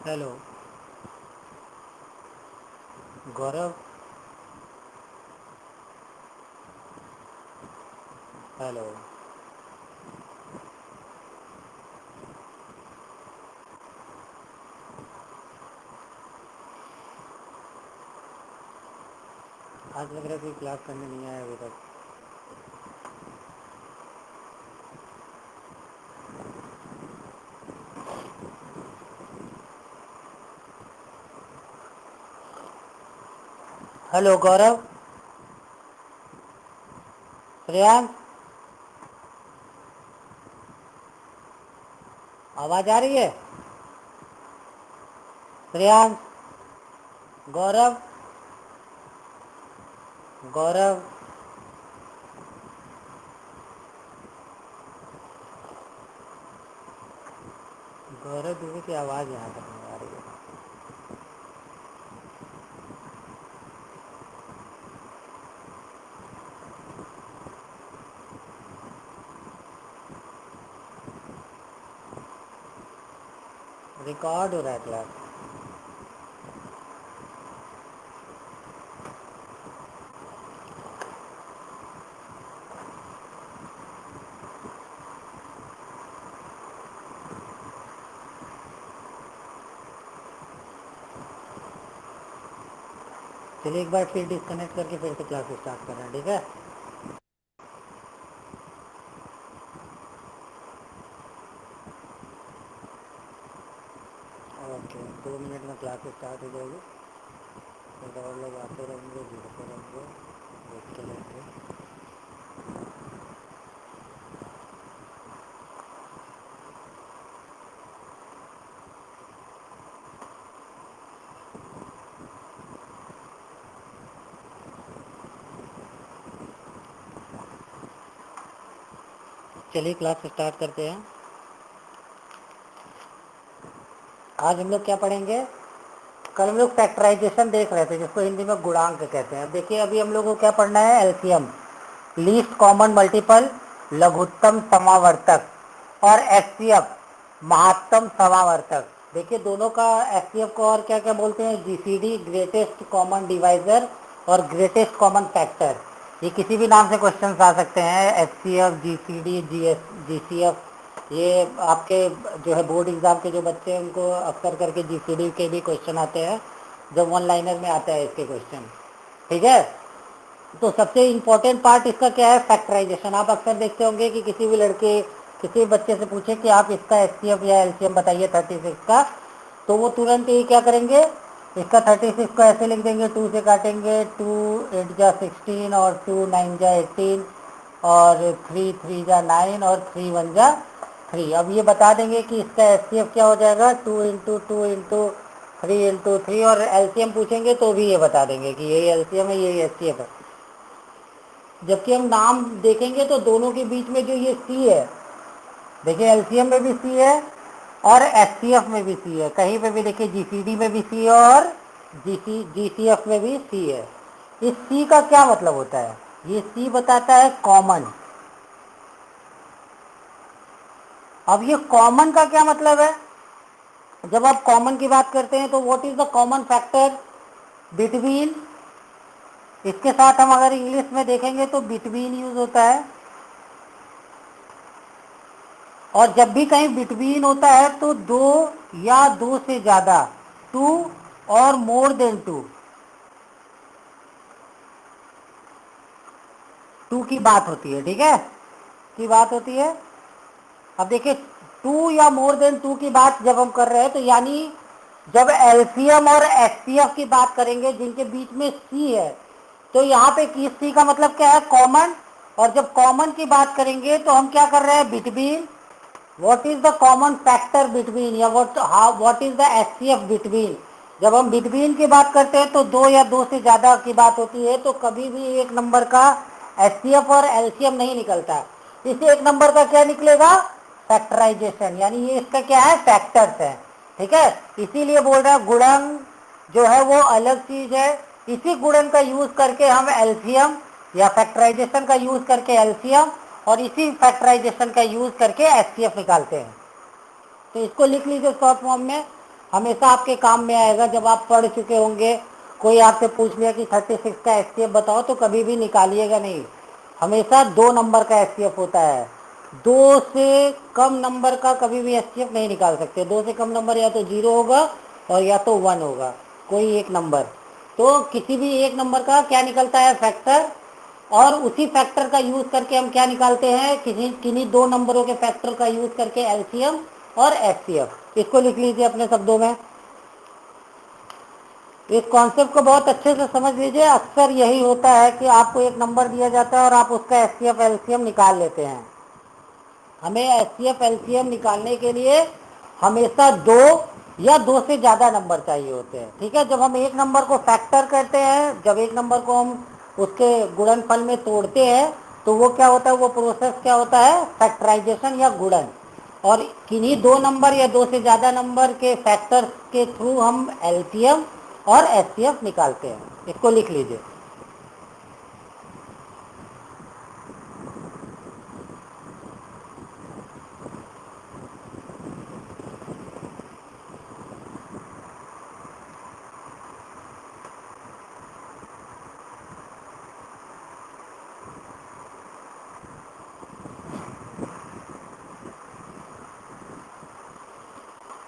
Hello गौरव। Hello. आज लग रहा है कोई क्लास करने नहीं आया अभी तक। हेलो गौरव। श्रेयांश, आवाज़ आ रही है? श्रेयांश, गौरव, गौरव। गौरव दीदी की आवाज़ यहाँ तक नहीं आ रही है। रिकॉर्ड हो रहा है क्लास। चलिए एक बार फिर डिस्कनेक्ट करके फिर से क्लास स्टार्ट कर रहे हैं, ठीक है? ओके, 2 मिनट में क्लास स्टार्ट हो जाएगी। फिर और लोग आते रहेंगे, जुड़ते रहेंगे, देखते रहेंगे। चलिए क्लास स्टार्ट करते हैं। आज हम लोग क्या पढ़ेंगे? कल हम लोग फैक्टराइजेशन देख रहे थे, जिसको हिंदी में गुणांक कहते हैं। देखिए अभी हम लोग को क्या पढ़ना है? एलसीएम, लीस्ट कॉमन मल्टीपल, लघुत्तम समावर्तक, और एचसीएफ, महत्तम समावर्तक। देखिए दोनों का एचसीएफ को और क्या क्या बोलते हैं? जीसीडी, ग्रेटेस्ट कॉमन डिवाइजर, और ग्रेटेस्ट कॉमन फैक्टर। ये किसी भी नाम से क्वेश्चन आ सकते हैं। HCF, GCD, GCF. ये आपके जो है बोर्ड एग्जाम के जो बच्चे हैं उनको अक्सर करके जीसीडी के भी क्वेश्चन आते हैं, जब वन लाइनर में आता है इसके क्वेश्चन। ठीक है, तो सबसे इम्पोर्टेंट पार्ट इसका क्या है? फैक्टराइजेशन। आप अक्सर देखते होंगे कि किसी भी लड़के किसी भी बच्चे से पूछे कि आप इसका एचसीएफ या एलसीएम बताइए 36 का, तो वो तुरंत ही क्या करेंगे? इसका 36 को ऐसे लिख देंगे, 2 से काटेंगे, 2 8 जा 16 और 2 9 जा 18 और 3 3 जा 9 और 3 1 जा 3। अब ये बता देंगे कि इसका एचसीएफ क्या हो जाएगा? 2 × 2 × 3 × 3, और एलसीएम पूछेंगे तो भी ये बता देंगे कि यही एलसीएम है, यही एचसीएफ है। जबकि हम नाम देखेंगे तो दोनों के बीच में जो ये सी है, देखिए एलसीएम में भी सी है और एचसीएफ में भी सी है। कहीं पे भी देखिए जीसीडी में भी सी है और जीसीएफ में भी सी है। इस सी का क्या मतलब होता है? ये सी बताता है कॉमन। अब ये कॉमन का क्या मतलब है? जब आप कॉमन की बात करते हैं तो what is the common factor between, इसके साथ हम अगर इंग्लिश में देखेंगे तो बिटवीन यूज होता है। और जब भी कहीं बिटवीन होता है तो दो या दो से ज्यादा, टू और मोर देन टू, टू की बात होती है। ठीक है, की बात होती है। अब देखिए टू या मोर देन टू की बात जब हम कर रहे हैं तो यानी जब एलसीएम और एचसीएफ की बात करेंगे जिनके बीच में सी है, तो यहाँ पे किस सी का मतलब क्या है? कॉमन। और जब कॉमन की बात करेंगे तो हम क्या कर रहे हैं? Between. What is the common factor between, या what is the HCF between. जब हम बिटवीन की बात करते हैं तो दो या दो से ज्यादा की बात होती है, तो कभी भी एक नंबर का एचसीएफ और एलसीएम नहीं निकलता। इस एक नंबर का क्या निकलेगा? फैक्टराइजेशन, यानी ये इसका क्या है? फैक्टर्स है। ठीक है, इसीलिए बोल रहा है गुणन जो है वो अलग चीज है। इसी गुणन का यूज करके हम एलसीएम, या फैक्टराइजेशन का यूज करके एलसीएम, और इसी फैक्टराइजेशन का यूज करके एचसीएफ निकालते हैं। तो इसको लिख लीजिए शॉर्ट फॉर्म में। हमेशा आपके काम में आएगा जब आप पढ़ चुके होंगे। कोई आपसे पूछ लिया कि 36 का एचसीएफ बताओ, तो कभी भी निकालिएगा नहीं। हमेशा 2 नंबर का एचसीएफ होता है। 2 से कम नंबर का कभी भी एचसीएफ नहीं निकाल सकते। 2 से कम नंबर या तो 0 होगा और या तो 1 होगा, कोई एक नंबर। तो किसी भी एक नंबर का क्या निकलता है, फैक्टर। और उसी फैक्टर का यूज करके हम क्या निकालते हैं, किन्हीं 2 नंबरों के फैक्टर का यूज करके एलसीएम और एचसीएफ। इसको लिख लीजिए अपने शब्दों में। इस कॉन्सेप्ट को बहुत अच्छे से समझ लीजिए। अक्सर यही होता है कि आपको एक नंबर दिया जाता है और आप उसका एचसीएफ एलसीएम निकाल लेते हैं। हमें एचसीएफ एलसीएम निकालने के लिए हमेशा 2 या 2 से ज़्यादा नंबर चाहिए होते हैं। ठीक है, जब हम एक नंबर को फैक्टर करते हैं, जब एक नंबर को हम उसके गुणनफल में तोड़ते हैं, तो वो क्या होता है, वो प्रोसेस क्या होता है, फैक्टराइजेशन या गुणन। और किन्हीं 2 नंबर या 2 से ज़्यादा नंबर के फैक्टर्स के थ्रू हम एलसीएम और एचसीएफ निकालते हैं। इसको लिख लीजिए।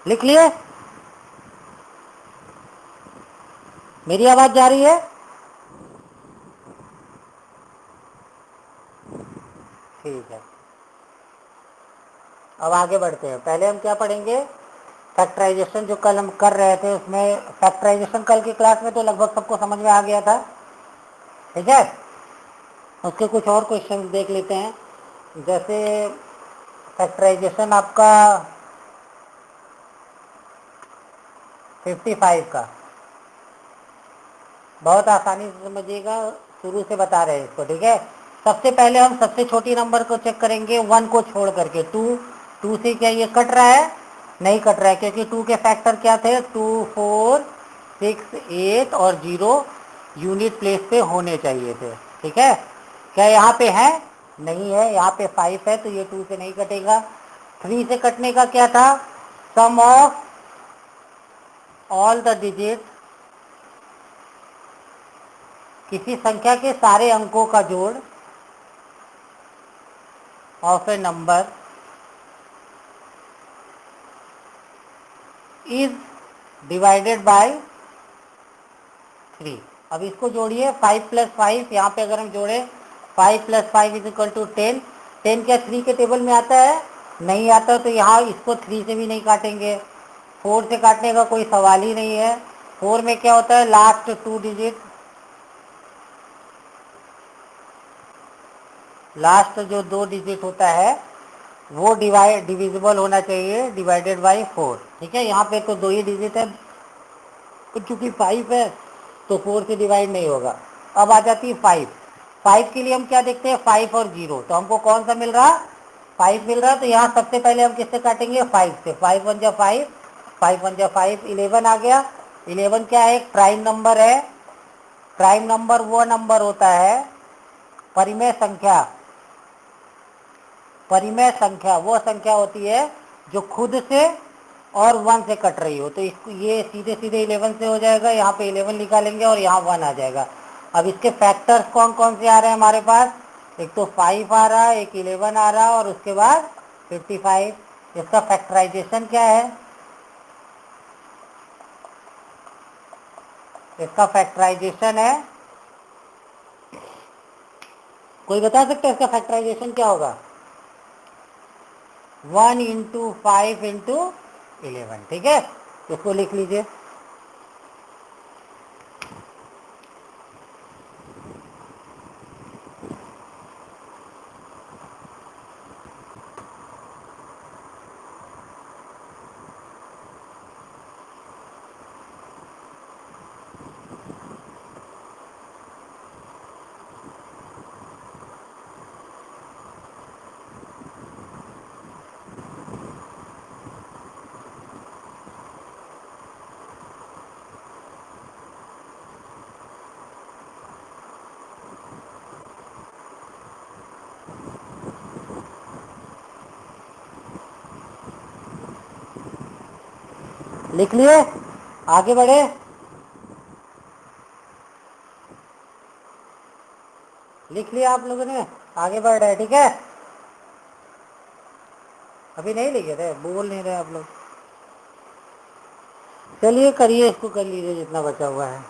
लिख लिए? मेरी आवाज़ जा रही है? ठीक है, अब आगे बढ़ते हैं। पहले हम क्या पढ़ेंगे, फैक्टराइजेशन। जो कल हम कर रहे थे उसमें फैक्टराइजेशन कल की क्लास में तो लगभग सबको समझ में आ गया था। ठीक है, उसके कुछ और क्वेश्चन देख लेते हैं। जैसे फैक्टराइजेशन आपका 55 का, बहुत आसानी से समझिएगा, शुरू से बता रहे हैं इसको। ठीक है, सबसे पहले हम सबसे छोटी नंबर को चेक करेंगे, 1 को छोड़ करके। 2 से क्या ये कट रहा है? नहीं कट रहा है, क्योंकि 2 के फैक्टर क्या थे, 2, 4, 6, 8 और 0 यूनिट प्लेस पे होने चाहिए थे। ठीक है, क्या यहाँ पे है? नहीं है, यहाँ पे 5 है, तो ये 2 से नहीं कटेगा। 3 से कटने का क्या था, सम ऑफ ऑल द डिजिट, किसी संख्या के सारे अंकों का जोड़, of A number is divided by 3। अब इसको जोड़िए, 5 + 5, यहाँ पे अगर हम जोड़े 5 + 5 = 10। 10 क्या 3 के टेबल में आता है? नहीं आता, तो यहाँ इसको 3 से भी नहीं काटेंगे। 4 से काटने का कोई सवाल ही नहीं है। 4 में क्या होता है, लास्ट 2 डिजिट, लास्ट जो 2 डिजिट होता है वो डिविजिबल होना चाहिए, डिवाइडेड बाई 4। ठीक है, यहाँ पे तो 2 ही डिजिट है, क्योंकि 5 है तो 4 से डिवाइड नहीं होगा। अब आ जाती है 5। 5 के लिए हम क्या देखते हैं, 5 और 0। तो हमको कौन सा मिल रहा, 5 मिल रहा। तो यहाँ सबसे पहले हम किससे काटेंगे, 5 से। 5 × 1 = 5, 5 × 1 = 5, 11 आ गया। 11 क्या है, एक प्राइम नंबर है। प्राइम नंबर वो नंबर होता है, परिमेय संख्या, परिमेय संख्या वो संख्या होती है जो खुद से और 1 से कट रही हो। तो इसको ये सीधे सीधे 11 से हो जाएगा, यहाँ पे 11 निकालेंगे और यहाँ 1 आ जाएगा। अब इसके फैक्टर्स कौन कौन से आ रहे हैं हमारे पास, एक तो 5 आ रहा है, एक 11 आ रहा है और उसके बाद 55। इसका फैक्टराइजेशन क्या है, इसका फैक्टराइजेशन है, कोई बता सकता है इसका फैक्टराइजेशन क्या होगा, 1 × 5 × 11। ठीक है, इसको लिख लीजिए। लिख लिए, आगे बढ़े। लिख लिया आप लोगों ने, आगे बढ़ रहे, ठीक है। अभी नहीं लिखे थे, बोल नहीं रहे आप लोग। चलिए करिए, इसको कर लीजिए जितना बचा हुआ है।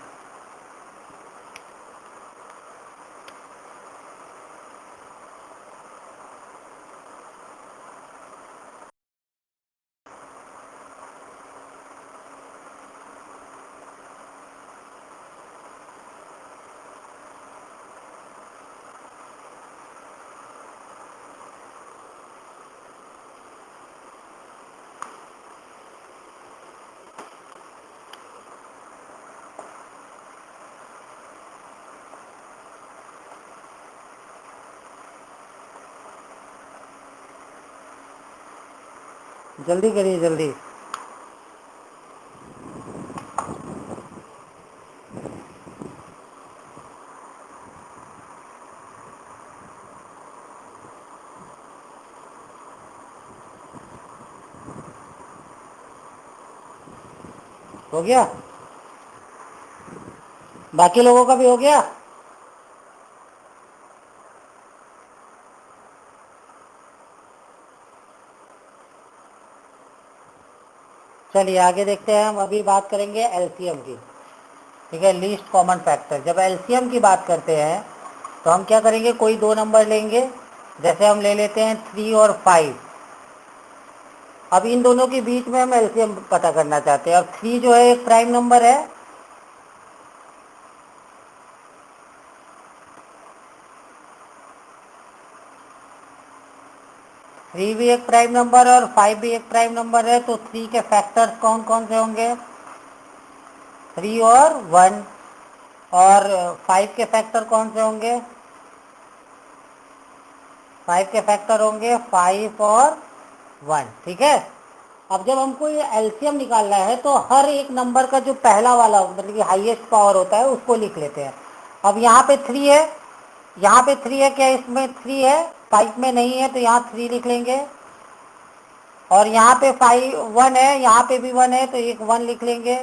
जल्दी करिए, जल्दी। हो गया, बाकी लोगों का भी हो गया। चलिए आगे देखते हैं, हम अभी बात करेंगे एलसीएम की, ठीक है, लीस्ट कॉमन फैक्टर। जब एलसीएम की बात करते हैं तो हम क्या करेंगे, कोई दो नंबर लेंगे, जैसे हम ले लेते हैं 3 और 5। अब इन दोनों के बीच में हम एलसीएम पता करना चाहते हैं। अब 3 जो है एक प्राइम नंबर है, थ्री भी एक प्राइम नंबर और 5 भी एक प्राइम नंबर है, तो 3 के फैक्टर्स कौन कौन से होंगे, 3 और 1। और 5 के फैक्टर कौन से होंगे, 5 के फैक्टर होंगे 5 और 1, ठीक है। अब जब हमको ये एलसीएम निकालना है तो हर एक नंबर का जो पहला वाला मतलब कि हाईएस्ट पावर होता है उसको लिख लेते हैं। अब यहाँ पे 3 है, यहाँ पे 3 है, क्या इसमें 3 है, 5 में नहीं है, तो यहाँ 3 लिख लेंगे। और यहाँ पे 1 है, यहाँ पे भी 1 है, तो एक 1 लिख लेंगे।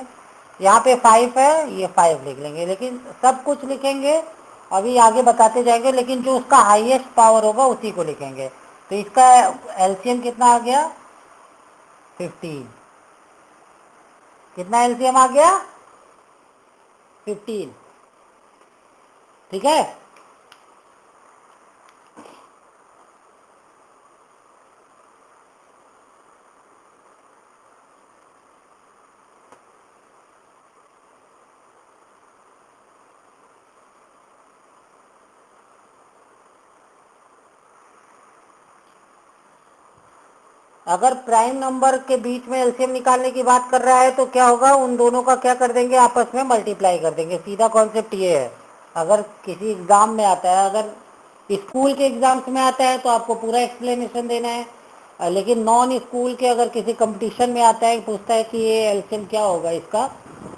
यहाँ पे 5 है, ये 5 लिख लेंगे। लेकिन सब कुछ लिखेंगे, अभी आगे बताते जाएंगे, लेकिन जो उसका हाईएस्ट पावर होगा उसी को लिखेंगे। तो इसका एलसीएम कितना आ गया, 15। कितना एलसीएम आ गया, 15, ठीक है। अगर प्राइम नंबर के बीच में एलसीएम निकालने की बात कर रहा है तो क्या होगा, उन दोनों का क्या कर देंगे, आपस में मल्टीप्लाई कर देंगे, सीधा कॉन्सेप्ट ये है। अगर किसी एग्जाम में आता है, अगर स्कूल के एग्जाम्स में आता है तो आपको पूरा एक्सप्लेनेशन देना है, लेकिन नॉन स्कूल के अगर किसी कंपटीशन में आता है, पूछता है कि ये एलसीएम क्या होगा इसका,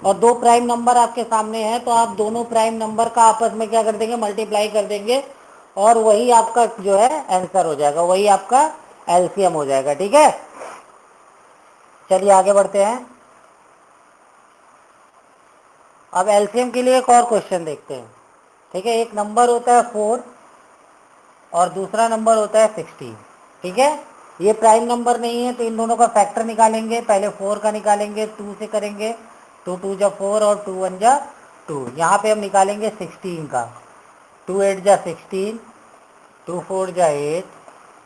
और दो प्राइम नंबर आपके सामने हैं, तो आप दोनों प्राइम नंबर का आपस में क्या कर देंगे, मल्टीप्लाई कर देंगे, और वही आपका जो है आंसर हो जाएगा, वही आपका एलसीएम हो जाएगा, ठीक है। चलिए आगे बढ़ते हैं। अब एलसीएम के लिए एक और क्वेश्चन देखते हैं, ठीक है। एक नंबर होता है 4 और दूसरा नंबर होता है 16, ठीक है। ये प्राइम नंबर नहीं है, तो इन दोनों का फैक्टर निकालेंगे। पहले 4 का निकालेंगे, 2 से करेंगे, 2 2 जा 4 और 2 1 जा 2। यहाँ पे हम निकालेंगे 16 का, 2 8 जा 16, 2 4 जा 8,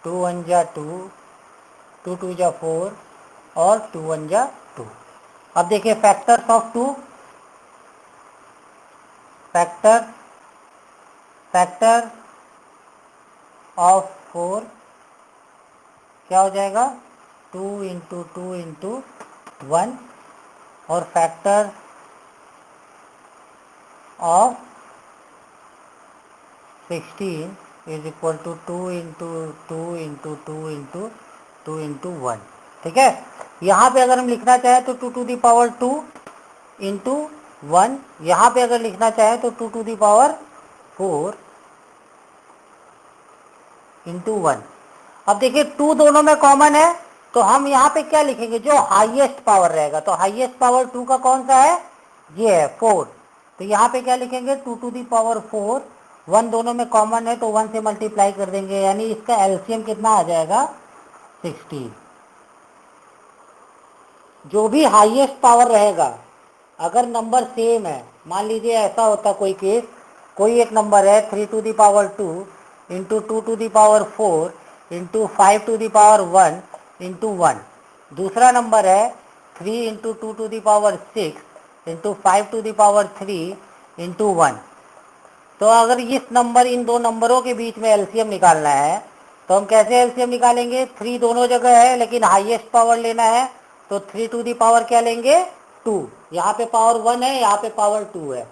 2 1 जा 2, 2 2 जा 4 और 2 1 जा 2। अब देखिए factors of 2, factor factor of 4 क्या हो जाएगा, 2 इंटू 2 इंटू 1, और factor of 16 is equal to 2 into 2 into 2 into 2 into 1, ठीक है। यहाँ पे अगर हम लिखना चाहें तो 2 टू दी पावर 2 इंटू 1, यहाँ पे अगर लिखना चाहें तो 2 टू दी पावर 4 इंटू 1। अब देखिए 2 दोनों में कॉमन है, तो हम यहाँ पे क्या लिखेंगे, जो हाईएस्ट पावर रहेगा, तो हाईएस्ट पावर 2 का कौन सा है, ये है 4। तो यहाँ पे क्या लिखेंगे, 2 टू दी पावर 4, 1 दोनों में कॉमन है तो 1 से मल्टीप्लाई कर देंगे, यानी इसका एलसीएम कितना आ जाएगा, 16। जो भी हाईएस्ट पावर रहेगा, अगर नंबर सेम है, मान लीजिए ऐसा होता कोई केस, कोई एक नंबर है 3 to the power 2 into 2 to the power 4 into 5 to the power 1 into 1, दूसरा नंबर है 3 into 2 to the power 6 into 5 to the power 3 into 1। तो अगर इस नंबर, इन दो नंबरों के बीच में एलसीएम निकालना है, तो हम कैसे एलसीएम निकालेंगे, 3 दोनों जगह है लेकिन हाईएस्ट पावर लेना है, तो 3 टू दी पावर क्या लेंगे, 2। यहाँ पे पावर 1 है, यहाँ पे पावर 2 है।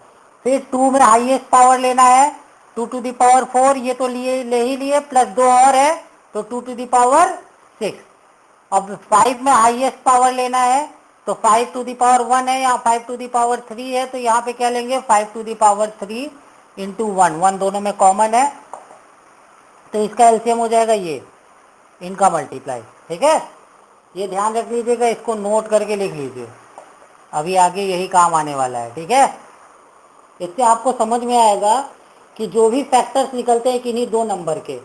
फिर 2 में हाईएस्ट पावर लेना है, 2 टू दी पावर 4, ये तो लिए ले ही लिए, प्लस 2 और है, तो 2 टू दी पावर 6। अब 5 में हाईएस्ट पावर लेना है, तो 5 टू दी पावर 1 है, यहाँ 5 टू दी पावर 3 है, तो यहाँ पे क्या लेंगे, 5 टू दी पावर 3 इंटू 1, 1 दोनों में कॉमन है, तो इसका एलसीएम हो जाएगा ये, इनका मल्टीप्लाई। ठीक है, ये ध्यान रख लीजिएगा, इसको नोट करके लिख लीजिए, अभी आगे यही काम आने वाला है। ठीक है, इससे आपको समझ में आएगा कि जो भी फैक्टर्स निकलते हैं किन्हीं दो नंबर के,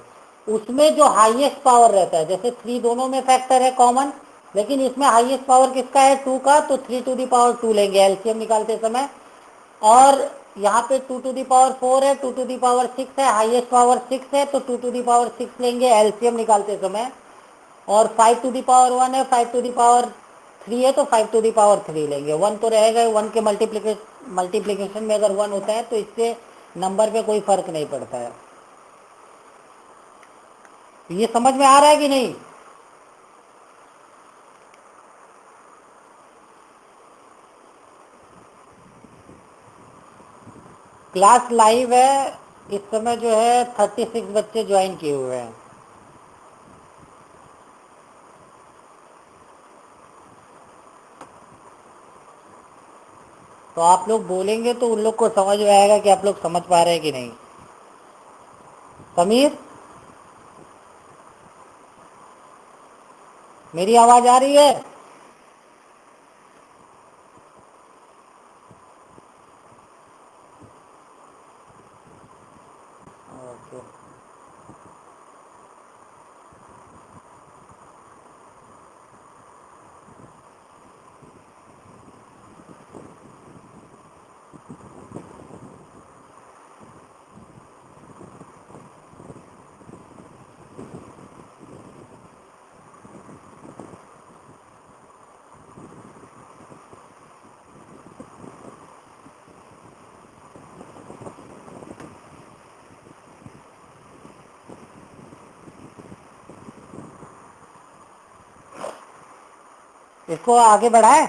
उसमें जो हाईएस्ट पावर रहता है, जैसे 3 दोनों में फैक्टर है कॉमन, लेकिन इसमें हाईएस्ट पावर किसका है, 2 का, तो 3 टू दी पावर 2 लेंगे एलसीएम निकालते समय। और यहाँ पे 2 टू दी पावर 4 है, 2 टू दी पावर 6 है, हाईएस्ट पावर 6 है, तो 2 टू दी पावर 6 लेंगे एलसीएम निकालते समय। और 5 टू दी पावर 1 है, 5 टू दी पावर 3 है, तो 5 टू दी पावर 3 लेंगे। 1 तो रहेगा, 1 के मल्टीप्लिकेशन में अगर 1 होता है तो इससे नंबर पे कोई फर्क नहीं पड़ता है। ये समझ में आ रहा है कि नहीं? क्लास लाइव है, इस समय जो है 36 बच्चे ज्वाइन किए हुए हैं। तो आप लोग बोलेंगे तो उन लोग को समझ में आएगा कि आप लोग समझ पा रहे हैं कि नहीं। समीर, मेरी आवाज आ रही है? ओके। इसको आगे बढ़ाएं?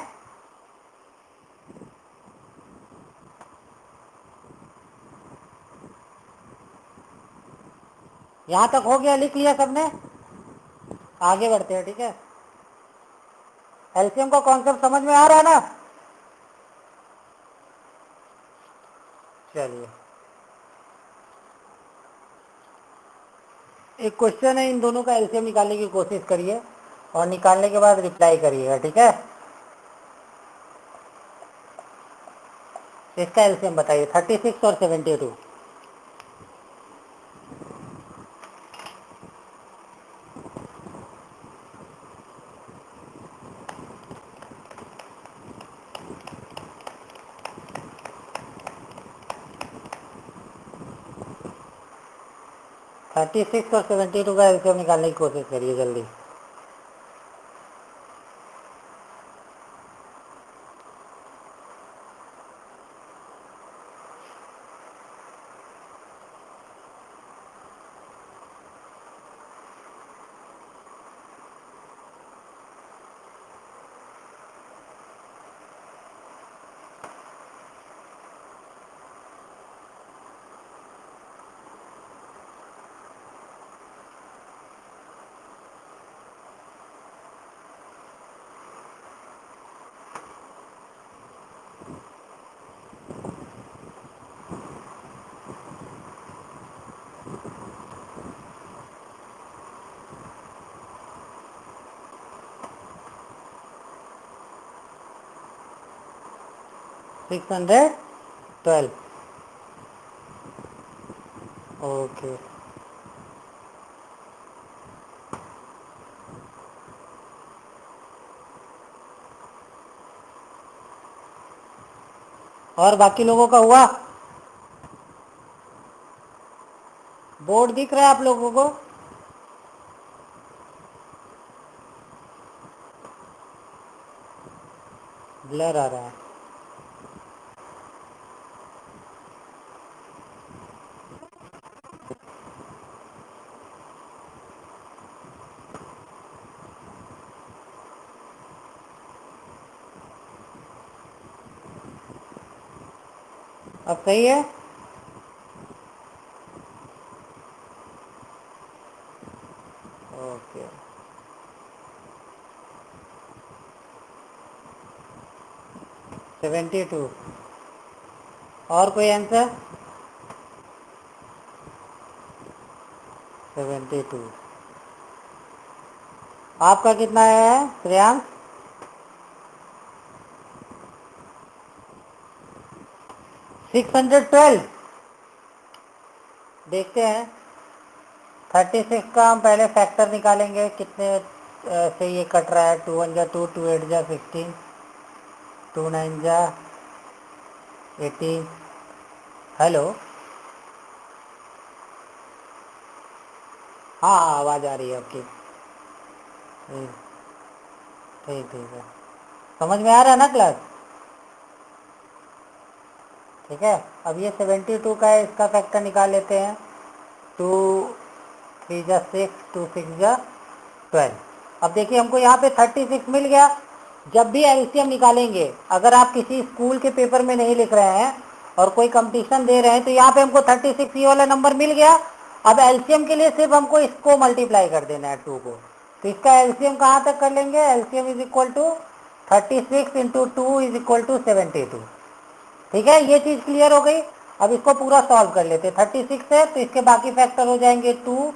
यहाँ तक हो गया, लिख लिया सबने? आगे बढ़ते हैं। ठीक है, एलसीएम का कॉन्सेप्ट समझ में आ रहा है ना? चलिए, एक क्वेश्चन है, इन दोनों का एलसीएम निकालने की कोशिश करिए और निकालने के बाद रिप्लाई करिएगा। ठीक है, इसका एलसीएम बताइए, 36 और 72। 36 और 72 का एलसीएम निकालने की कोशिश करिए जल्दी। 612 ओके। और बाकी लोगों का हुआ? बोर्ड दिख रहा है आप लोगों को? ब्लर आ रहा है। अब सही है? ओके। 72। और कोई आंसर? 72। आपका कितना है श्रेयांश? 612। देखते हैं। 36 का हम पहले फैक्टर निकालेंगे, कितने से ये कट रहा है। 2 1 जा 2, 2 8 जा 16, 2 9 जा 18। हेलो। हाँ हाँ, आवाज़ आ रही है आपकी। ठीक। ठीक ठीक है। समझ में आ रहा है ना क्लास? ठीक है। अब ये 72 का है, इसका फैक्टर निकाल लेते हैं। 2 3 जा 6, 2 6 जा 12। अब देखिए हमको यहाँ पे 36 मिल गया। जब भी एलसीएम निकालेंगे, अगर आप किसी स्कूल के पेपर में नहीं लिख रहे हैं और कोई कंपटीशन दे रहे हैं, तो यहाँ पे हमको 36 ये वाला नंबर मिल गया। अब एलसीएम के लिए सिर्फ हमको इसको मल्टीप्लाई कर देना है 2 को। तो इसका एलसीएम कहाँ तक कर लेंगे? LCM is equal to 36 into 2 is equal to 72। ठीक है, ये चीज क्लियर हो गई। अब इसको पूरा सॉल्व कर लेते हैं। 36 है तो इसके बाकी फैक्टर हो जाएंगे 2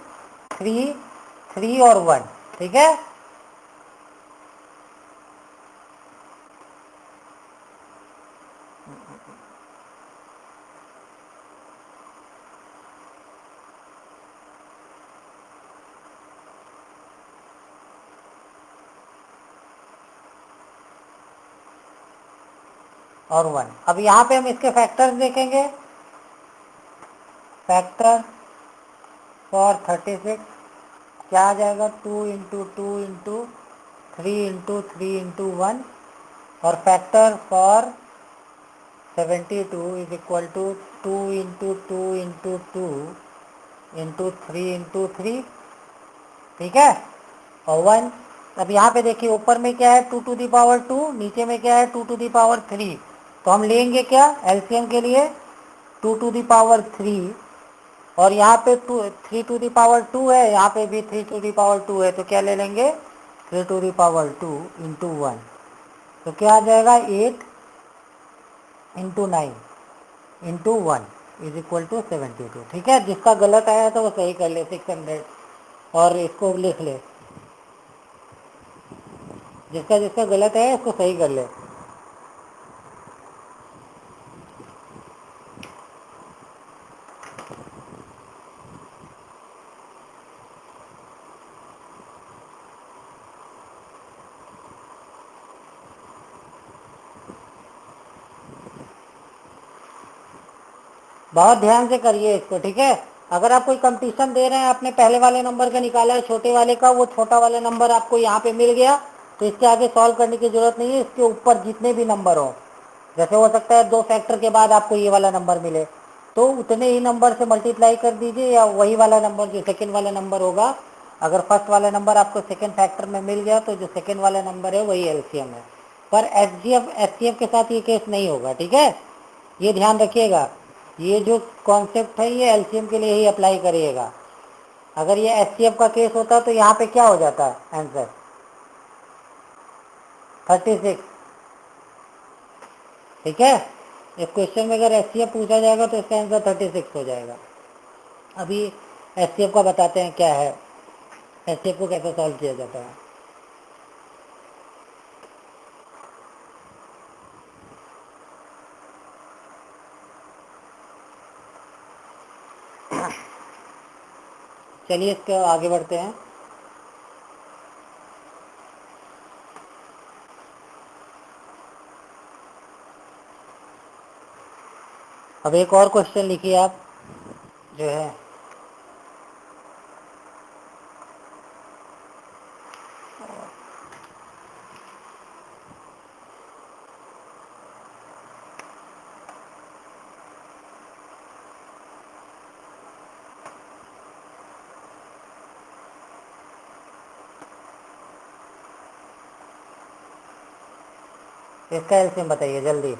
3 3 और 1। ठीक है। और 1। अब यहाँ पे हम इसके फैक्टर्स देखेंगे। फैक्टर फॉर 36 क्या आ जाएगा? 2 इंटू 2 इंटू 3 इंटू 3 इंटू 1। और factor for 72 is equal to 2 into 2 into 2 into 3 into 3। ठीक है। और 1। अब यहाँ पे देखिए ऊपर में क्या है? 2 टू दी पावर 2, नीचे में क्या है? 2 टू दी पावर 3। तो हम लेंगे क्या एलसीएम के लिए? 2 टू दी पावर 3। और यहाँ पे 3 टू दी पावर 2 है, यहाँ पे भी 3 टू दी पावर 2 है, तो क्या ले लेंगे? 3 टू दी पावर 2 इंटू 1। तो क्या आ जाएगा? 8 into 9 into 1 is equal to 72। ठीक है। जिसका गलत आया तो वो सही कर ले 600, और इसको लिख ले। जिसका जिसका गलत है इसको सही कर ले। बहुत ध्यान से करिए इसको। ठीक है। अगर आप कोई कंपटीशन दे रहे हैं, आपने पहले वाले नंबर का निकाला है छोटे वाले का, वो छोटा वाला नंबर आपको यहाँ पे मिल गया, तो इसके आगे सॉल्व करने की जरूरत नहीं है। इसके ऊपर जितने भी नंबर हो, जैसे हो सकता है 2 फैक्टर के बाद आपको ये वाला नंबर मिले, तो उतने ही नंबर से मल्टीप्लाई कर दीजिए, या वही वाला नंबर जो सेकेंड वाला नंबर होगा। अगर फर्स्ट वाला नंबर आपको सेकेंड फैक्टर में मिल गया, तो जो सेकेंड वाला नंबर है वही एलसीएम है। पर एचसीएफ के साथ ये केस नहीं होगा। ठीक है, ये ध्यान रखिएगा। ये जो कॉन्सेप्ट है ये एलसीएम के लिए ही अप्लाई करिएगा। अगर ये एचसीएफ का केस होता तो यहाँ पे क्या हो जाता है आंसर? 36। ठीक है। इस क्वेश्चन में अगर एचसीएफ पूछा जाएगा तो इसका आंसर 36 हो जाएगा। अभी एचसीएफ का बताते हैं क्या है, एचसीएफ को कैसे सॉल्व किया जाता है। चलिए इसके आगे बढ़ते हैं। अब एक और क्वेश्चन लिखिए आप, जो है इसका एलसीएम बताइए जल्दी।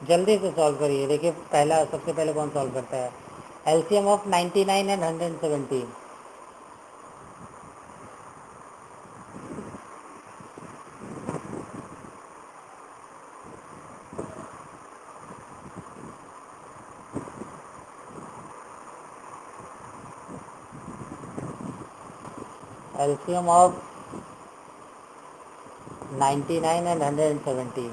जल्दी से सॉल्व करिए। देखिए पहला, सबसे पहले कौन सॉल्व करता है? LCM of 99 and 117। LCM of 99 and 117।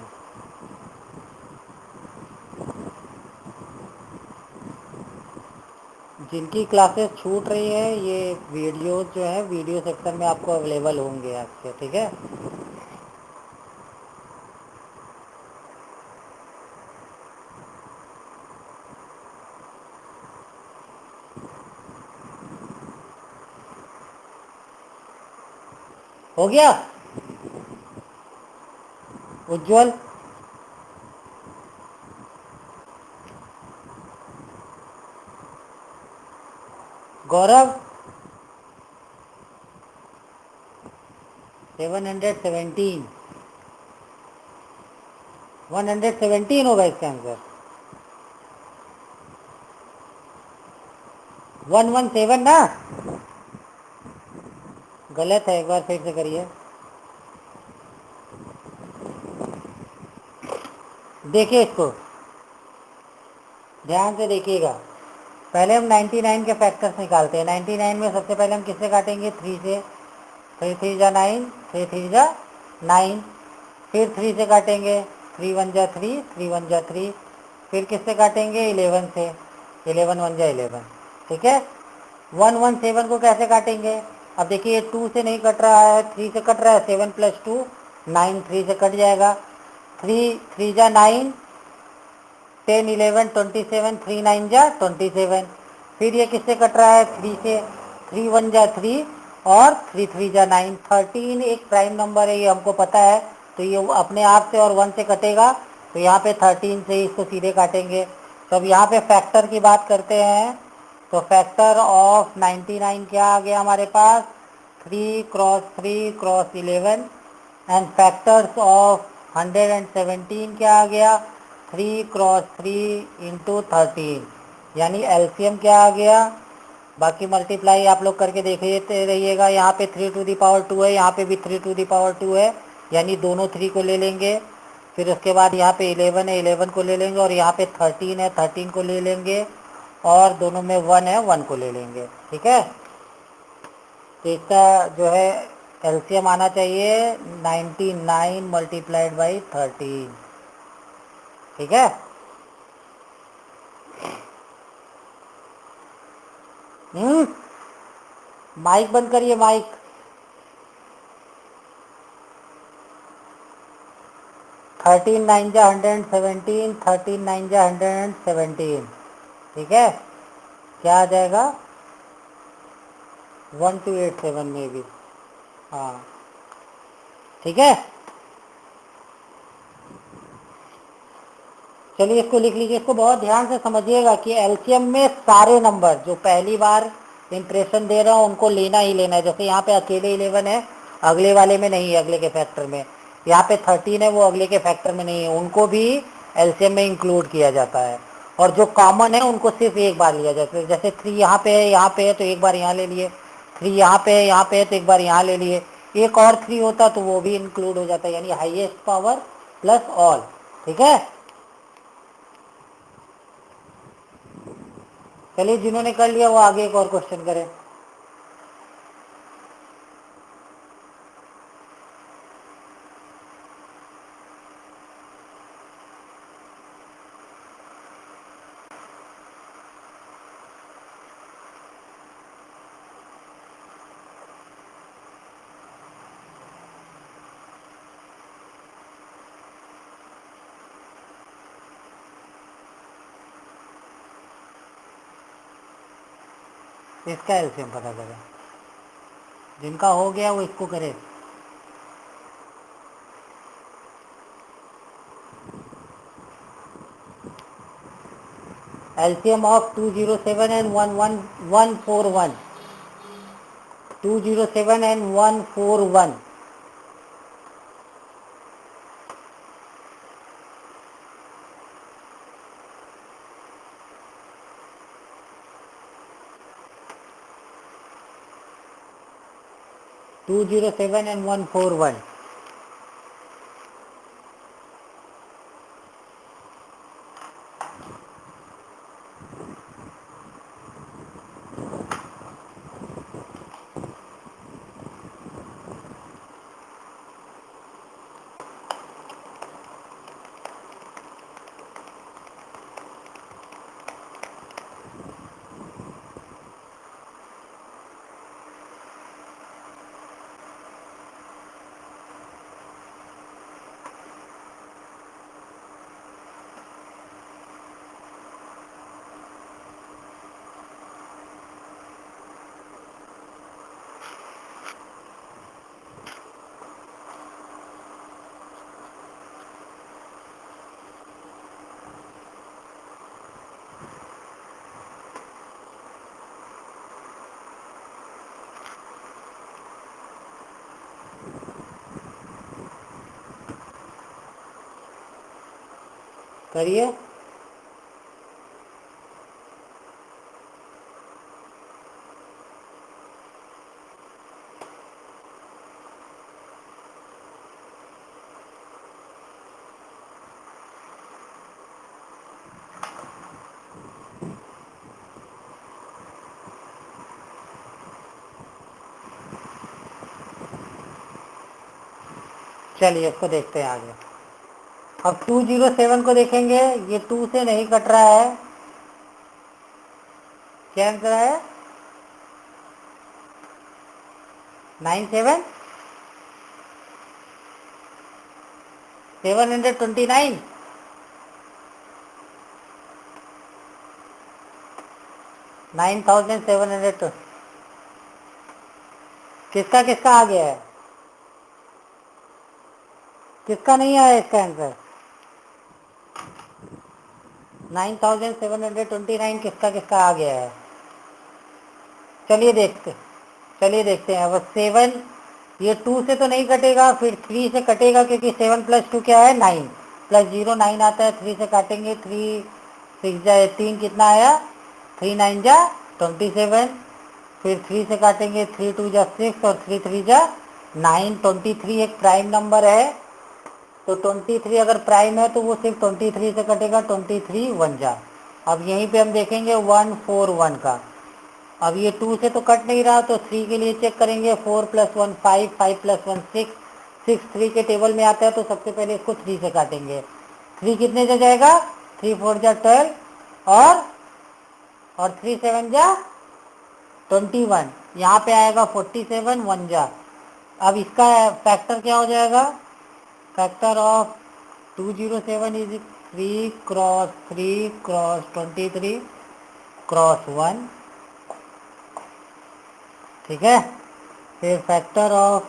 जिनकी क्लासेस छूट रही है, ये वीडियो जो है वीडियो सेक्शन में आपको अवेलेबल होंगे आपके, ठीक है। हो गया उज्जवल? गौरव? 717, 117 होगा इसका आंसर। 117 ना? गलत है, एक बार फिर से करिए। देखिए इसको ध्यान से देखिएगा। पहले हम 99 के फैक्टर्स निकालते हैं। 99 में सबसे पहले हम किससे काटेंगे? 3 से। 3 3 जा 9, 3 3 जा 9। फिर 3 से काटेंगे, 3 1 जा 3, 3 1 जा 3। फिर किससे काटेंगे? 11 से, 11 1 जा 11, ठीक है। 117 को कैसे काटेंगे? अब देखिए 2 से नहीं कट रहा है, 3 से कट रहा है। 7 + 2 9, 3 से कट जाएगा। 3 3 जा 9, 10 11 27, 3 9 जा 27। फिर ये किससे कट रहा है? 3 से। 3 1 जा 3 और 3 3 जा 9। 13 एक प्राइम नंबर है, ये हमको पता है, तो ये अपने आप से और 1 से कटेगा, तो यहाँ पे 13 से इसको सीधे काटेंगे। तो अब यहाँ पे फैक्टर की बात करते हैं, तो फैक्टर ऑफ 99 क्या आ गया हमारे पास? 3 cross 3 cross 11। And factors of 117 क्या आ गया? 3 क्रॉस 3 इंटू 13। यानी एलसीएम क्या आ गया? बाकी मल्टीप्लाई आप लोग करके देखते रहिएगा। यहाँ पे 3 टू दी पावर 2 है, यहाँ पे भी 3 टू दी पावर 2 है, यानी दोनों 3 को ले लेंगे। फिर उसके बाद यहाँ पे 11 है, 11 को ले लेंगे, और यहाँ पे 13 है, 13 को ले लेंगे, और दोनों में 1 है, 1 को ले लेंगे, ठीक है। तो इसका जो है एलसीएम आना चाहिए 99 मल्टीप्लाइड बाई 13, ठीक है। माइक बंद करिए, माइक। 13 9 जा 117, 13 9 जा 117, ठीक है। क्या आ जाएगा? 1287 में भी, हाँ, ठीक है। चलिए इसको लिख लीजिए। इसको बहुत ध्यान से समझिएगा कि एलसीएम में सारे नंबर जो पहली बार इंप्रेशन दे रहा हूँ उनको लेना ही लेना है। जैसे यहाँ पे अकेले 11 है, अगले वाले में नहीं है, अगले के फैक्टर में। यहाँ पे 13 है, वो अगले के फैक्टर में नहीं है, उनको भी एलसीएम में इंक्लूड किया जाता है। और जो कॉमन है उनको सिर्फ एक बार लिया जाता है। जैसे 3 यहाँ पे है, यहाँ पे है, तो एक बार यहाँ ले लिए। 3 यहाँ पे है, यहाँ पे है, तो एक बार यहाँ ले लिए। एक और 3 होता तो वो भी इंक्लूड हो जाता है, यानी हाईएस्ट पावर प्लस ऑल, ठीक है। चलिए जिन्होंने कर लिया वो आगे एक और क्वेश्चन करें। इसका एलसीएम पता करें, जिनका हो गया वो इसको करे। LCM of 207 and 14141, 207 and 141, 207 and 141। करिए। चलिए इसको देखते हैं आगे। अब 207 को देखेंगे, ये 2 से नहीं कट रहा है, क्या आंसर है? 97 729, 9700। किसका किसका आ गया है, किसका नहीं आया इसका आंसर? 9729 किसका किसका आ गया है? चलिए देखते हैं। अब 7, ये 2 से तो नहीं कटेगा, फिर 3 से कटेगा, क्योंकि 7 + 2 क्या है? 9, +0 9 आता है, 3 से काटेंगे, 3 6 जा 3 कितना आया? 3 9 जा 27, फिर 3 से काटेंगे, 3 2 जा 6 और 3 3 जा 9। 23 एक प्राइम नंबर है, तो 23 अगर प्राइम है तो वो सिर्फ 23 से कटेगा, 23 1 जा। अब यहीं पे हम देखेंगे 141 का। अब ये 2 से तो कट नहीं रहा, तो 3 के लिए चेक करेंगे। 4 + 1 5, 5 + 1 6, 6 3 के टेबल में आता है, तो सबसे पहले इसको 3 से काटेंगे। 3 कितने से जाएगा? 3 4 जा 12, और 3 7 जा 21, यहाँ पे आएगा 47 1 जा। अब इसका फैक्टर क्या हो जाएगा? Factor of 207 is 3 cross 3 cross 23 cross 1, ठीक है। फिर फैक्टर ऑफ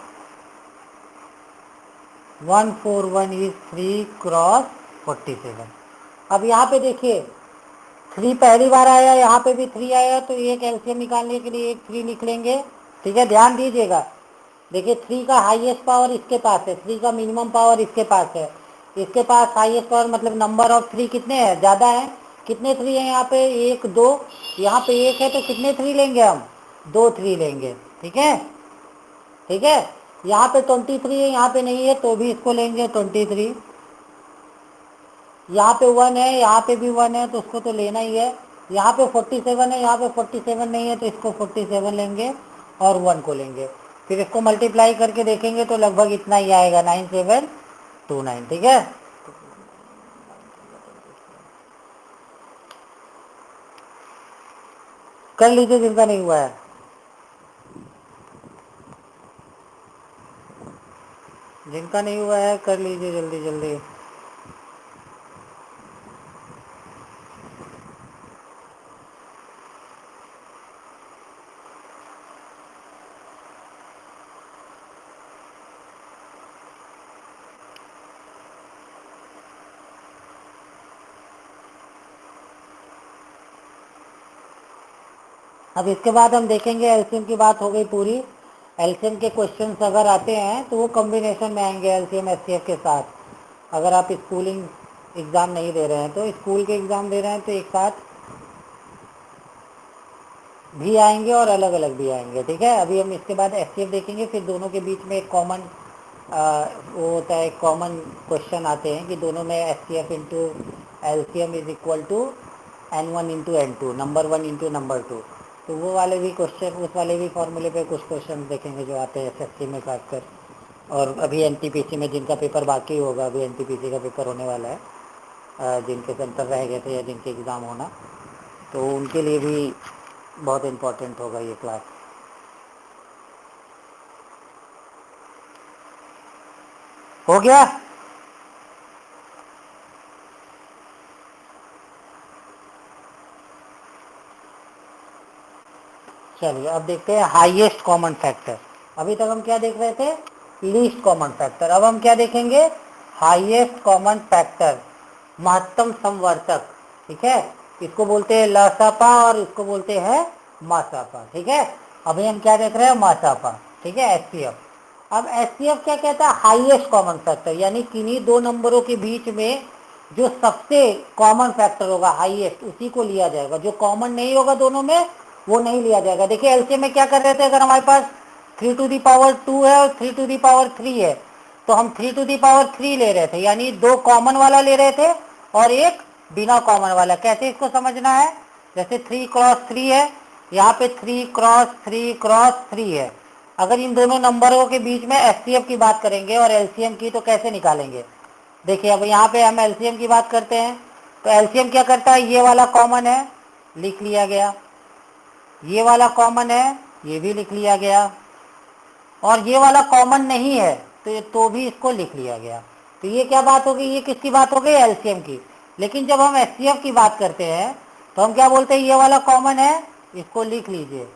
141 इज 3 क्रॉस 47। अब यहाँ पे देखिए 3 पहली बार आया, यहाँ पे भी 3 आया, तो एक एलसीएम निकालने के लिए एक 3 लिख लेंगे, ठीक है। ध्यान दीजिएगा, देखिए 3 का हाईएस्ट पावर इसके पास है, 3 का मिनिमम पावर इसके पास है। इसके पास हाईएस्ट पावर मतलब नंबर ऑफ 3 कितने हैं? ज़्यादा है। कितने 3 हैं यहाँ पे? 1 2, यहाँ पे 1 है, तो कितने 3 लेंगे हम? 2 3 लेंगे, ठीक है। ठीक है, यहाँ पे 23 है, यहाँ पे नहीं है, तो भी इसको लेंगे 23। यहाँ पे 1 है, यहाँ पे भी 1 है, तो उसको तो लेना ही है। यहाँ पे 47 है, यहाँ पे 47 नहीं है, तो इसको 47 लेंगे और 1 को लेंगे। फिर इसको मल्टीप्लाई करके देखेंगे तो लगभग इतना ही आएगा, 9729, ठीक है। कर लीजिए जिनका नहीं हुआ है, जिनका नहीं हुआ है कर लीजिए जल्दी जल्दी। अब इसके बाद हम देखेंगे एलसीएम की बात हो गई पूरी। एलसीएम के क्वेश्चंस अगर आते हैं तो वो कॉम्बिनेशन में आएंगे एलसीएम एचसीएफ के साथ। अगर आप स्कूलिंग एग्ज़ाम नहीं दे रहे हैं तो स्कूल के एग्ज़ाम दे रहे हैं तो एक साथ भी आएंगे और अलग अलग भी आएंगे। ठीक है, अभी हम इसके बाद एचसीएफ देखेंगे, फिर दोनों के बीच में एक कॉमन वो होता है, कॉमन क्वेश्चन आते हैं कि दोनों में HCF into LCM is equal to N1 into N2, number 1 into number 2। तो वो वाले भी क्वेश्चन, उस वाले भी फॉर्मूले पे कुछ क्वेश्चन देखेंगे जो आते हैं एसएससी में खासकर। और अभी एनटीपीसी में जिनका पेपर बाकी होगा, अभी एनटीपीसी का पेपर होने वाला है, जिनके सेंटर रह गए थे या जिनके एग्ज़ाम होना, तो उनके लिए भी बहुत इम्पोर्टेंट होगा ये क्लास। हो गया? चलिए अब देखते हैं हाईएस्ट कॉमन फैक्टर। अभी तक हम क्या देख रहे थे? Least common factor. अब हम क्या देखेंगे? हाईएस्ट कॉमन फैक्टर, महत्तम समवर्तक। ठीक है, इसको बोलते हैं लसापा और इसको बोलते हैं मासापा। ठीक है, अभी हम क्या देख रहे हैं? मासापा। ठीक है, एचसीएफ। अब एचसीएफ क्या कहता है? हाईएस्ट कॉमन फैक्टर, यानी किन्हीं दो नंबरों के बीच में जो सबसे कॉमन फैक्टर होगा हाईएस्ट, उसी को लिया जाएगा। जो कॉमन नहीं होगा दोनों में वो नहीं लिया जाएगा। देखिए एलसीएम में क्या कर रहे थे, अगर हमारे पास 3 टू दी पावर 2 है और 3 टू दी पावर 3 है तो हम 3 टू दी पावर 3 ले रहे थे, यानी दो कॉमन वाला ले रहे थे और एक बिना कॉमन वाला। कैसे इसको समझना है? जैसे 3 क्रॉस 3 है, यहाँ पे 3 क्रॉस 3 क्रॉस 3 है। अगर इन दोनों नंबरों के बीच में एचसीएफ की बात करेंगे और एलसीएम की, तो कैसे निकालेंगे? देखिए अब यहाँ पे हम एलसीएम की बात करते हैं तो एलसीएम क्या करता है? ये वाला कॉमन है, लिख लिया गया। ये वाला कॉमन है, ये भी लिख लिया गया। और ये वाला कॉमन नहीं है तो भी इसको लिख लिया गया। तो ये क्या बात हो गई? ये किसकी बात हो गई? एलसीएम की। लेकिन जब हम एचसीएफ की बात करते हैं तो हम क्या बोलते हैं? ये वाला कॉमन है, इसको लिख लीजिए।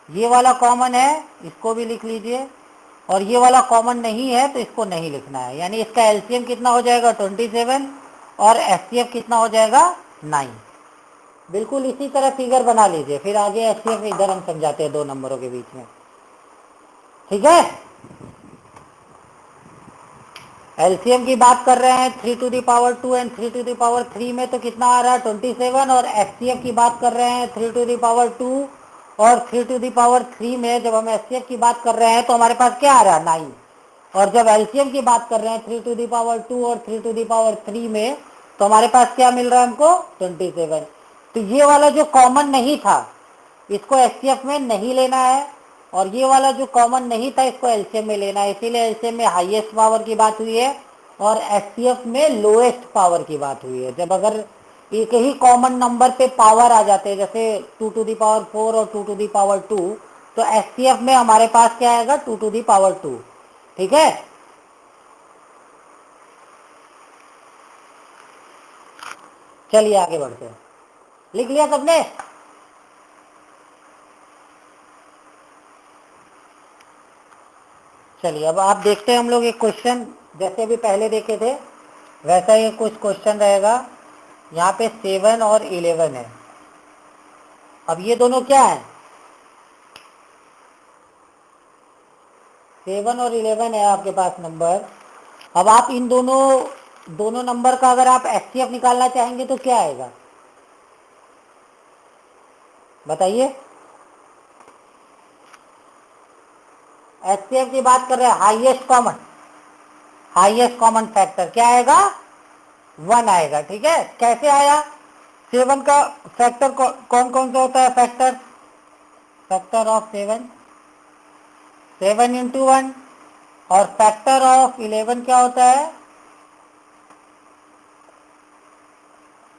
ये वाला कॉमन है, इसको भी लिख लीजिए। और ये वाला कॉमन नहीं है तो इसको नहीं लिखना है। यानी इसका एलसीएम कितना हो जाएगा? 27 और एचसीएफ कितना हो जाएगा? 9। बिल्कुल इसी तरह फिगर बना लीजिए, फिर आगे एचसीएफ इधर हम समझाते हैं दो नंबरों के बीच में। ठीक है, एलसीएम की बात कर रहे हैं 3 to the power 2 and 3 to the power 3 में तो कितना आ रहा है? 27। और एचसीएफ की बात कर रहे हैं 3 टू दी पावर 2 और 3 टू दी पावर 3 में जब हम एचसीएफ की बात कर रहे हैं तो हमारे पास क्या आ रहा है? 9। और जब एलसीएम की बात कर रहे हैं 3 टू दी पावर 2 और 3 टू दी पावर 3 में तो हमारे पास क्या मिल रहा है हमको? 27। तो ये वाला जो कॉमन नहीं था इसको एचसीएफ में नहीं लेना है, और ये वाला जो कॉमन नहीं था इसको एलसीएम में लेना है। इसीलिए एलसीएम में हाईएस्ट पावर की बात हुई है और एचसीएफ में लोएस्ट पावर की बात हुई है। जब अगर एक ही कॉमन नंबर पे पावर आ जाते हैं, जैसे 2 टू दी पावर 4 और 2 टू दी पावर 2, तो एचसीएफ में हमारे पास क्या आएगा? 2 टू दी पावर 2। ठीक है, चलिए आगे बढ़ते हैं। लिख लिया सबने? चलिए अब आप देखते हैं हम लोग एक क्वेश्चन, जैसे अभी पहले देखे थे वैसा ही कुछ क्वेश्चन रहेगा। यहाँ पे 7 और 11 है। अब ये दोनों क्या है? 7 और 11 है आपके पास नंबर। अब आप इन दोनों दोनों नंबर का अगर आप एचसीएफ निकालना चाहेंगे तो क्या आएगा? बताइए। एचसीएफ की बात कर रहे हैं, हाईएस्ट कॉमन फैक्टर क्या आएगा? 1 आएगा। ठीक है, कैसे आया? 7 का फैक्टर कौन कौन सा होता है? Factor of 7 into 1। और फैक्टर ऑफ 11 क्या होता है?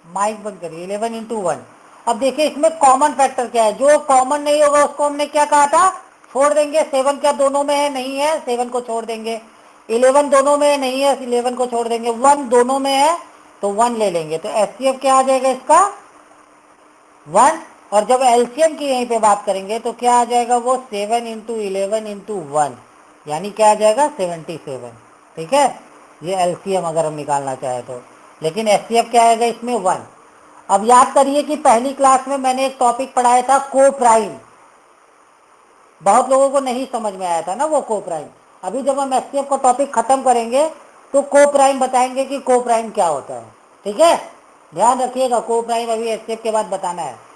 माइक बंद करिए। 11 इंटू 1। अब देखिए इसमें कॉमन फैक्टर क्या है? जो कॉमन नहीं होगा उसको हमने क्या कहा था? छोड़ देंगे। 7 क्या दोनों में है? नहीं है, 7 को छोड़ देंगे। 11 दोनों में है? नहीं है, 11 को छोड़ देंगे। 1 दोनों में है तो 1 ले लेंगे। तो एचसीएफ क्या आ जाएगा इसका? 1। और जब एलसीएम की यहीं पे बात करेंगे तो क्या आ जाएगा? वो 7 इंटू 11 इंटू 1, यानी क्या आ जाएगा? 77। ठीक है, ये एलसीएम अगर हम निकालना चाहे तो। लेकिन एचसीएफ क्या आएगा इसमें? 1। अब याद करिए कि पहली क्लास में मैंने एक टॉपिक पढ़ाया था को प्राइम, बहुत लोगों को नहीं समझ में आया था ना वो को प्राइम। अभी जब हम एसटीएफ का टॉपिक खत्म करेंगे तो को प्राइम बताएंगे कि को प्राइम क्या होता है, ठीक है। ध्यान रखिएगा, को प्राइम अभी एसटीएफ के बाद बताना है।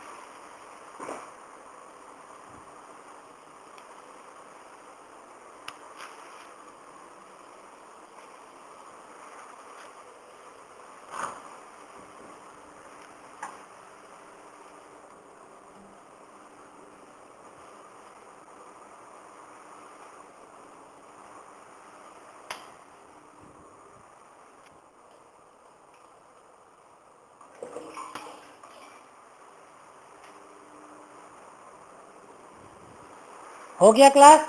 हो गया क्लास?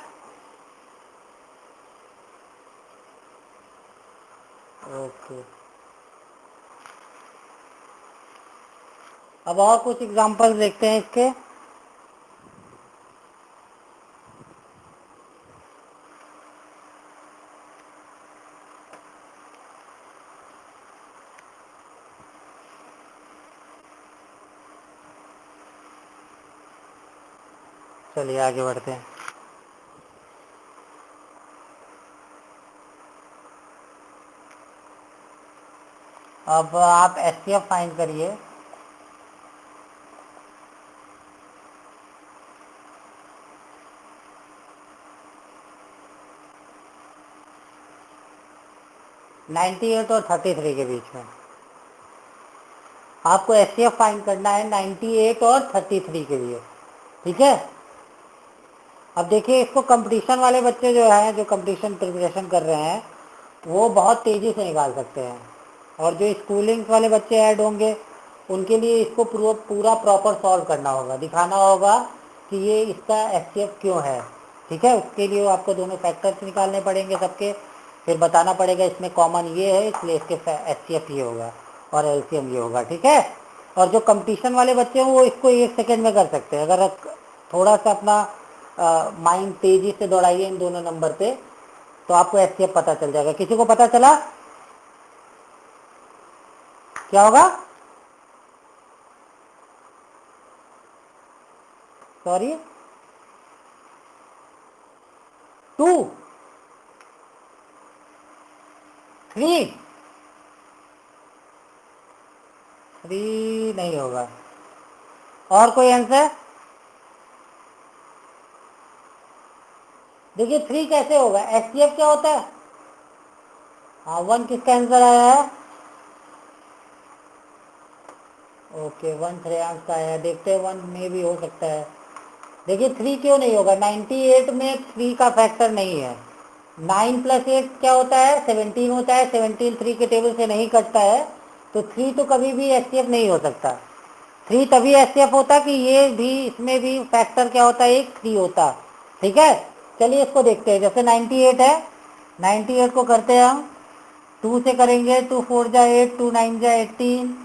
ओके, अब और कुछ एग्जांपल देखते हैं इसके। चलिए आगे बढ़ते हैं। अब आप एसटीएफ फाइंड करिए। नाइन्टी एट और 33 के बीच में आपको एसटीएफ फाइंड करना है, 98 और 33 के लिए, ठीक है। अब देखिए, इसको कंपटीशन वाले बच्चे जो हैं, जो कंपटीशन प्रिपरेशन कर रहे हैं, वो बहुत तेज़ी से निकाल सकते हैं। और जो स्कूलिंग वाले बच्चे ऐड होंगे उनके लिए इसको पूरा प्रॉपर सॉल्व करना होगा, दिखाना होगा कि ये इसका एसटीएफ क्यों है, ठीक है। उसके लिए आपको दोनों फैक्टर्स निकालने पड़ेंगे सबके, फिर बताना पड़ेगा इसमें कॉमन ये है इसलिए इसके एसटीएफ ये होगा और एलसीएम ये होगा, ठीक है। और जो कंपटीशन वाले बच्चे हैं वो इसको 1 सेकेंड में कर सकते हैं। अगर थोड़ा सा अपना माइंड तेजी से दौड़ाइए इन दोनों नंबर पे तो आपको एसटीएफ पता चल जाएगा। किसी को पता चला क्या होगा? सॉरी, 2, 3 नहीं होगा। और कोई आंसर? देखिए 3 कैसे होगा, एसटीएफ क्या होता है? हाँ, 1 किसका आंसर आया है? ओके, 1 श्रेयांश का आया। देखते हैं 1 में भी हो सकता है। देखिए 3 क्यों नहीं होगा, 98 में 3 का फैक्टर नहीं है। 9 + 8 क्या होता है? 17 होता है। 17 3 के टेबल से नहीं कटता है, तो 3 तो कभी भी एसटीएफ नहीं हो सकता। 3 तभी एसटीएफ होता कि ये भी, इसमें भी फैक्टर क्या होता है, एक 3 होता, ठीक है। चलिए इसको देखते हैं। जैसे 98 है, 98 को करते हैं हम 2 से करेंगे, 2 4 जा 8, 2 9 जा 18,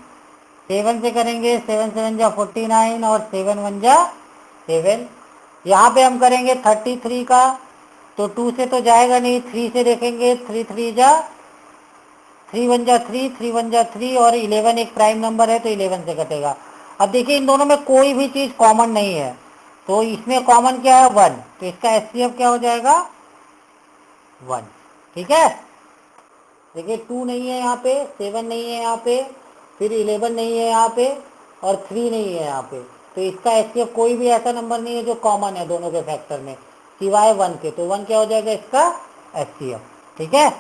7 से करेंगे, 7 7 जा 49 और 7 1 जा 7। यहाँ पे हम करेंगे 33 का, तो 2 से तो जाएगा नहीं, 3 से देखेंगे, 3 3 जा 3 1 जा 3, 3 1 जा 3 और 11 एक प्राइम नंबर है तो 11 से कटेगा। अब देखिए इन दोनों में कोई भी चीज़ कॉमन नहीं है, तो इसमें कॉमन क्या है? 1, तो इसका एचसीएफ क्या हो जाएगा? 1, ठीक है। देखिए 2 नहीं है यहाँ पे, 7 नहीं है यहाँ पे, फिर 11 नहीं है यहाँ पे और 3 नहीं है यहाँ पे, तो इसका एचसीएफ कोई भी ऐसा नंबर नहीं है जो कॉमन है दोनों के फैक्टर में सिवाय 1 के, तो 1 क्या हो जाएगा इसका एचसीएफ, ठीक है।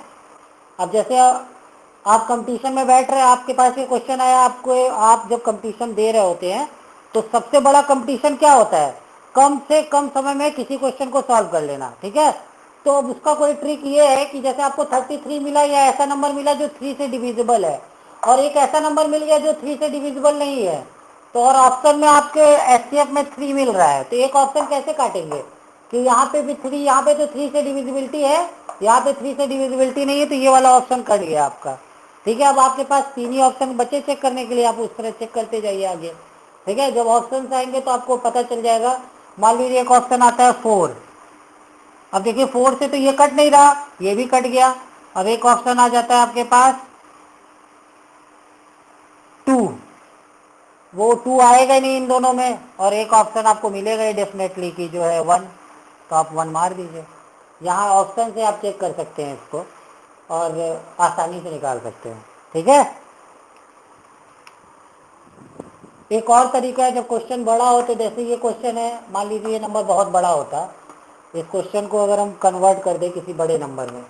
अब जैसे आप कंपटीशन में बैठ रहे हैं, आपके पास ये क्वेश्चन आया, आपको, आप जब कंपटीशन दे रहे होते हैं तो सबसे बड़ा कंपटीशन क्या होता है? कम से कम समय में किसी क्वेश्चन को सॉल्व कर लेना, ठीक है। तो अब उसका कोई ट्रिक ये है कि जैसे आपको 33 मिला या ऐसा नंबर मिला जो 3 से डिविजिबल है, और एक ऐसा नंबर मिल गया जो 3 से डिविजिबल नहीं है, तो और ऑप्शन में आपके एचसीएफ में 3 मिल रहा है, तो एक ऑप्शन कैसे काटेंगे कि यहाँ पे भी 3, यहाँ पे तो 3 से डिविजिबिलिटी है, यहाँ पे 3 से डिविजिबिलिटी नहीं है, तो ये वाला ऑप्शन कट गया आपका, ठीक है। अब आपके पास 3 ही ऑप्शन बचे चेक करने के लिए, आप उस तरह चेक करते जाइए आगे, ठीक है। जब ऑप्शन आएंगे तो आपको पता चल जाएगा। मान लीजिए एक ऑप्शन आता है 4, अब देखिए 4 से तो ये कट नहीं रहा, ये भी कट गया। अब एक ऑप्शन आ जाता है आपके पास 2, वो 2 आएगा ही नहीं इन दोनों में, और एक ऑप्शन आपको मिलेगा ही डेफिनेटली कि जो है 1, तो आप 1 मार दीजिए। यहाँ ऑप्शन से आप चेक कर सकते हैं इसको और आसानी से निकाल सकते हैं। ठीक है। एक और तरीका है, जब क्वेश्चन बड़ा हो तो जैसे ये क्वेश्चन है, मान लीजिए ये नंबर बहुत बड़ा होता, इस क्वेश्चन को अगर हम कन्वर्ट कर दें किसी बड़े नंबर में,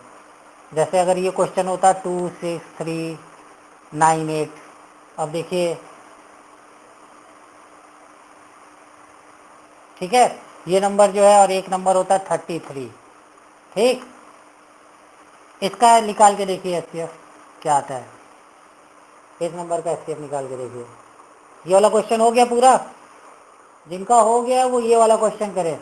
जैसे अगर ये क्वेश्चन होता 26398, अब देखिए, ठीक है, ये नंबर जो है और एक नंबर होता है 33। ठीक, इसका निकाल के देखिए एचसीएफ क्या आता है, एक नंबर का एचसीएफ निकाल के देखिए। ये वाला क्वेश्चन हो गया पूरा, जिनका हो गया वो ये वाला क्वेश्चन करे।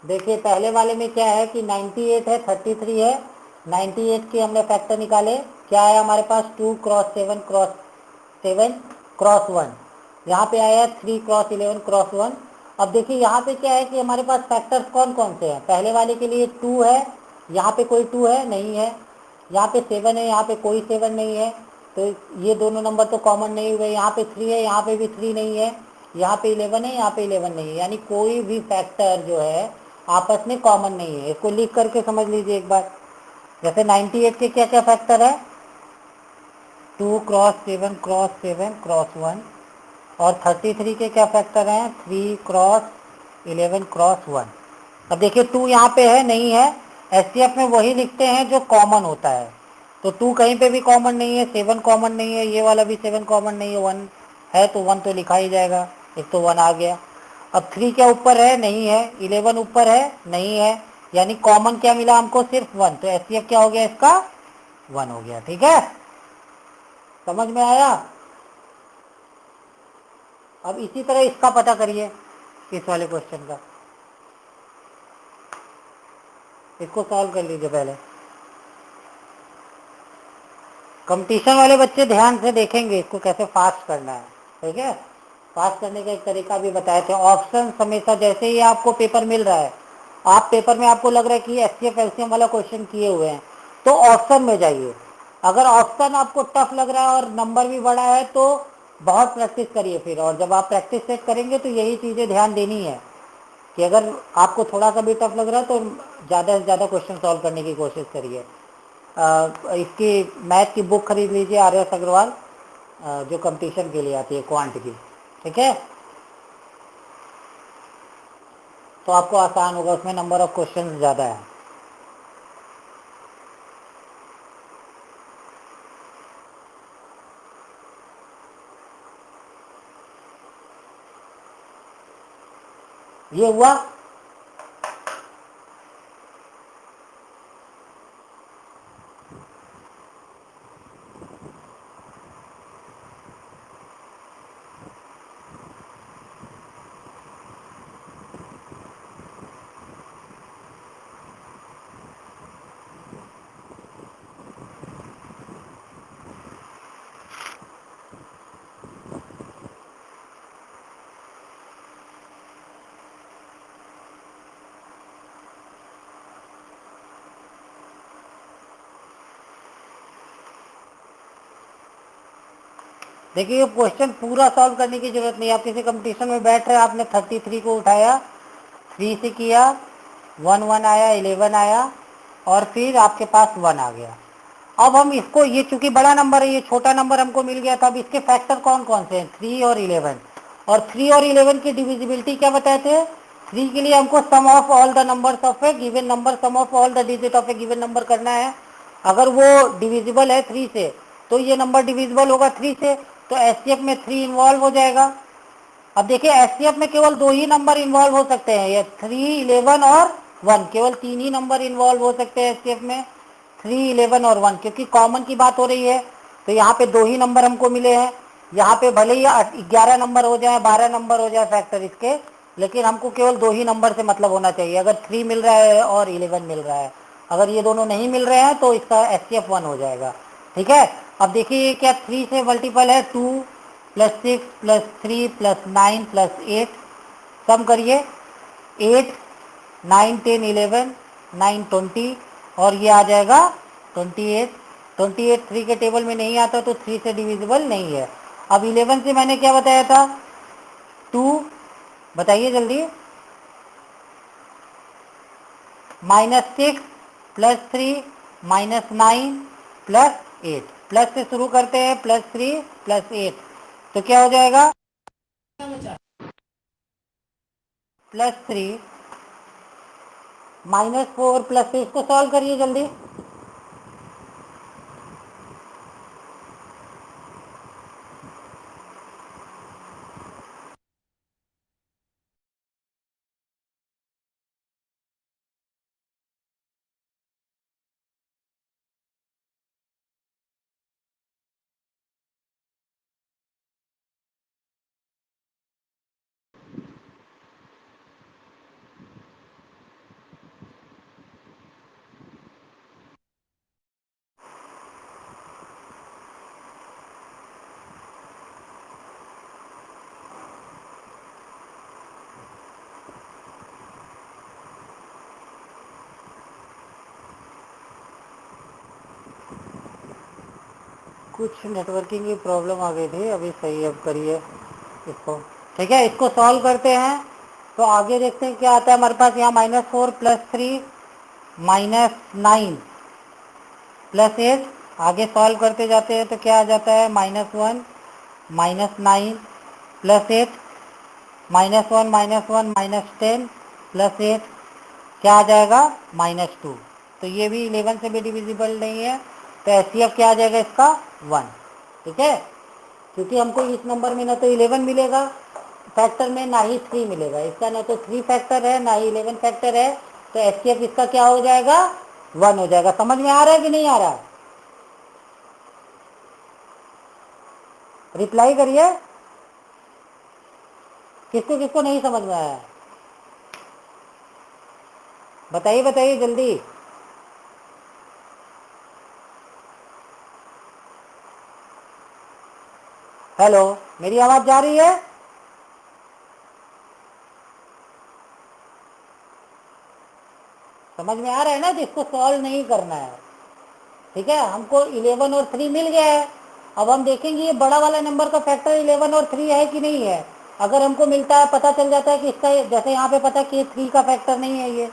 देखिए पहले वाले में क्या है कि 98 है, 33 है, 98 के हमने फैक्टर निकाले, क्या है हमारे पास 2 क्रॉस 7 क्रॉस 7 क्रॉस 1, यहाँ पे आया 3 क्रॉस 11 क्रॉस 1। अब देखिए यहाँ पे क्या है कि हमारे पास फैक्टर्स कौन कौन से हैं, पहले वाले के लिए 2 है, यहाँ पे कोई 2 है नहीं है, यहाँ पे 7 है, यहाँ पे कोई 7 नहीं है, तो ये दोनों नंबर तो कॉमन नहीं हुए, यहाँ पे 3 है, यहाँ पे भी 3 नहीं है, यहाँ पे 11 है, यहाँ पे 11 नहीं है, यानी कोई भी फैक्टर जो है आपस में कॉमन नहीं है। इसको लिख करके समझ लीजिए एक बार। जैसे 98 के क्या क्या फैक्टर है, 2 क्रॉस 7 क्रॉस 7 क्रॉस 1, और 33 के क्या फैक्टर हैं, 3 क्रॉस 11 क्रॉस 1। अब देखिए 2 यहाँ पे है नहीं है, एचसीएफ में वही लिखते हैं जो कॉमन होता है, तो 2 कहीं पे भी कॉमन नहीं है, 7 कॉमन नहीं है, ये वाला भी 7 कॉमन नहीं है, 1 है तो 1 तो लिखा ही जाएगा, एक तो 1 आ गया। अब 3 क्या ऊपर है, नहीं है, 11 ऊपर है, नहीं है, यानी कॉमन क्या मिला हमको, सिर्फ 1, तो एचसीएफ क्या हो गया इसका, 1 हो गया। ठीक है, समझ में आया। अब इसी तरह इसका पता करिए, इस वाले क्वेश्चन का, इसको सॉल्व कर लीजिए पहले। कंपटीशन वाले बच्चे ध्यान से देखेंगे इसको कैसे फास्ट करना है। ठीक है, फास्ट करने का एक तरीका भी बताए थे। ऑप्शन हमेशा जैसे ही आपको पेपर मिल रहा है, आप पेपर में आपको लग रहा है कि एचसीएफ एलसीएम वाला क्वेश्चन किए हुए हैं, तो ऑप्शन में जाइए। अगर ऑप्शन आपको टफ लग रहा है और नंबर भी बड़ा है तो बहुत प्रैक्टिस करिए फिर, और जब आप प्रैक्टिस सेट करेंगे तो यही चीज़ें ध्यान देनी है कि अगर आपको थोड़ा सा भी टफ लग रहा है तो ज़्यादा से ज़्यादा क्वेश्चन सॉल्व करने की कोशिश करिए। इसकी मैथ की बुक खरीद लीजिए, आर एस अग्रवाल, जो कंपटीशन के लिए आती है क्वांट की। ठीक है, तो आपको आसान होगा, उसमें नंबर ऑफ क्वेश्चन ज़्यादा है। ये हुआ। देखिए ये क्वेश्चन पूरा सॉल्व करने की जरूरत नहीं है, आप किसी कंपटीशन में बैठ रहे हैं, आपने 33 को उठाया, 3 से किया, 1 1 आया, 11 आया, और फिर आपके पास 1 आ गया। अब हम इसको, ये चूंकि बड़ा नंबर है, ये छोटा नंबर हमको मिल गया था, अब इसके फैक्टर कौन कौन से हैं, 3 और 11, और 3 और 11 की डिविजिबिलिटी क्या बताए थे, 3 के लिए हमको sum of all the numbers of a given number, sum of all the digit of a given number करना है। अगर वो डिविजिबल है 3 से तो ये नंबर डिविजिबल होगा 3 से, तो एचसीएफ में 3 इन्वॉल्व हो जाएगा। अब देखिए एचसीएफ में केवल 2 ही नंबर इन्वॉल्व हो सकते हैं, ये 3 11 और 1, केवल 3 ही नंबर इन्वॉल्व हो सकते हैं एचसीएफ में, 3 11 और 1, क्योंकि कॉमन की बात हो रही है, तो यहाँ पे 2 ही नंबर हमको मिले हैं। यहाँ पे भले ही 11 नंबर हो जाए, 12 नंबर हो जाए फैक्टर इसके, लेकिन हमको केवल 2 ही नंबर से मतलब होना चाहिए, अगर 3 मिल रहा है और 11 मिल रहा है। अगर ये दोनों नहीं मिल रहे हैं तो इसका एचसीएफ 1 हो जाएगा। ठीक है, अब देखिए क्या 3 से मल्टीपल है, 2 प्लस 6 प्लस 3 प्लस 9 प्लस 8, सम करिए, 8 9 10 11 9 20, और ये आ जाएगा 28। 28 3 के टेबल में नहीं आता तो 3 से डिविजिबल नहीं है। अब 11 से मैंने क्या बताया था, 2, बताइए जल्दी, -6 +3 -9 +8, प्लस से शुरू करते हैं, +3 +8, तो क्या हो जाएगा, +3 -4 +6, इसको सॉल्व करिए जल्दी। कुछ नेटवर्किंग की प्रॉब्लम आ गई थी, अभी सही अब करिए इसको, ठीक है। इसको सॉल्व करते हैं तो आगे देखते हैं क्या आता है हमारे पास। यहाँ -4 +3 -9 +8, आगे सॉल्व करते जाते हैं तो क्या आ जाता है, -1 -9 +8 -1 -1 -10 +8, क्या आ जाएगा, -2। तो ये भी 11 से भी डिविजिबल नहीं है, तो एचसीएफ क्या आ जाएगा इसका, 1, ठीक है। क्योंकि हमको इस नंबर में ना तो 11 मिलेगा फैक्टर में, ना ही 3 मिलेगा, इसका ना तो 3 फैक्टर है ना ही 11 फैक्टर है, तो एचसीएफ इसका क्या हो जाएगा, 1 हो जाएगा। समझ में आ रहा है कि नहीं आ रहा है, रिप्लाई करिए, किसको किसको नहीं समझ में आया, बताइए बताइए जल्दी। हेलो, मेरी आवाज जा रही है, समझ में आ रहा है ना, जिसको सॉल्व नहीं करना है, ठीक है। हमको 11 और 3 मिल गया है, अब हम देखेंगे ये बड़ा वाला नंबर का फैक्टर 11 और 3 है कि नहीं है। अगर हमको मिलता है, पता चल जाता है कि इसका, जैसे यहाँ पे पता है कि 3 का फैक्टर नहीं है ये,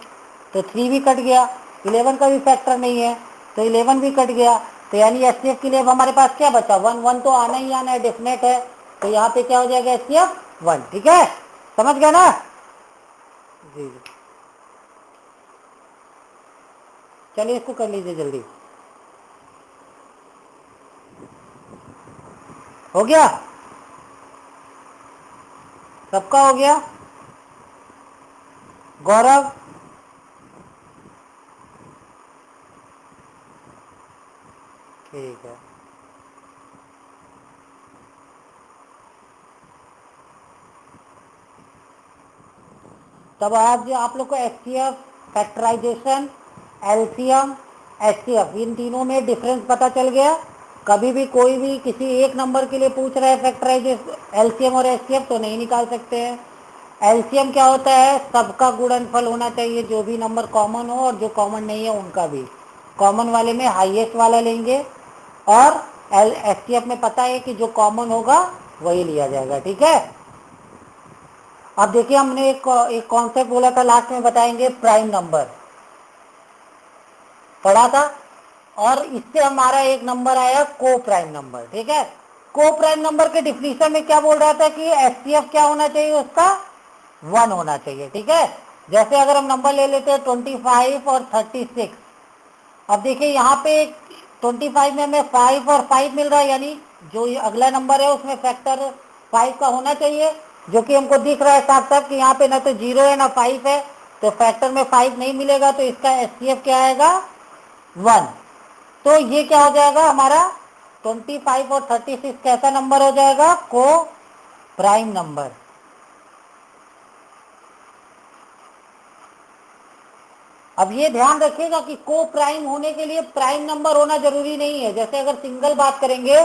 तो 3 भी कट गया, 11 का भी फैक्टर नहीं है तो 11 भी कट गया, तो यानी एचसीएफ के लिए अब हमारे पास क्या बचा, 1 1 तो आना ही आना है, डेफिनेट है, तो यहाँ पे क्या हो जाएगा, एचसीएफ 1, ठीक है, समझ गया ना, जी जी। चलिए इसको कर लीजिए जल्दी, हो गया, सबका हो गया, गौरव, ठीक है। तब आज आप लोग को एचसीएफ, फैक्टराइजेशन, एलसीएम, एचसीएफ, इन तीनों में डिफरेंस पता चल गया। कभी भी कोई भी किसी एक नंबर के लिए पूछ रहा है फैक्टराइजेशन, एलसीएम और एचसीएफ, तो नहीं निकाल सकते हैं। एलसीएम क्या होता है, सबका गुणनफल होना चाहिए, जो भी नंबर कॉमन हो और जो कॉमन नहीं है उनका भी, कॉमन वाले में हाईएस्ट वाला लेंगे, और एचसीएफ में पता है कि जो कॉमन होगा वही लिया जाएगा, ठीक है। अब देखिए, हमने एक कॉन्सेप्ट बोला था लास्ट में बताएंगे, प्राइम नंबर पढ़ा था, और इससे हमारा एक नंबर आया को प्राइम नंबर, ठीक है। को प्राइम नंबर के डिफिनीशन में क्या बोल रहा था कि एचसीएफ क्या होना चाहिए उसका, 1 होना चाहिए, ठीक है। जैसे अगर हम नंबर ले लेते हैं 25 और 36, अब देखिए यहाँ पे 25 में हमें 5 और 5 मिल रहा है, यानी जो ये अगला नंबर है उसमें फैक्टर 5 का होना चाहिए, जो कि हमको दिख रहा है साफ साफ कि यहाँ पे ना तो 0 है ना 5 है, तो फैक्टर में 5 नहीं मिलेगा, तो इसका एचसीएफ क्या आएगा, 1। तो ये क्या हो जाएगा हमारा, 25 और 36 कैसा नंबर हो जाएगा, को प्राइम नंबर। अब ये ध्यान रखिएगा कि को प्राइम होने के लिए प्राइम नंबर होना जरूरी नहीं है। जैसे अगर सिंगल बात करेंगे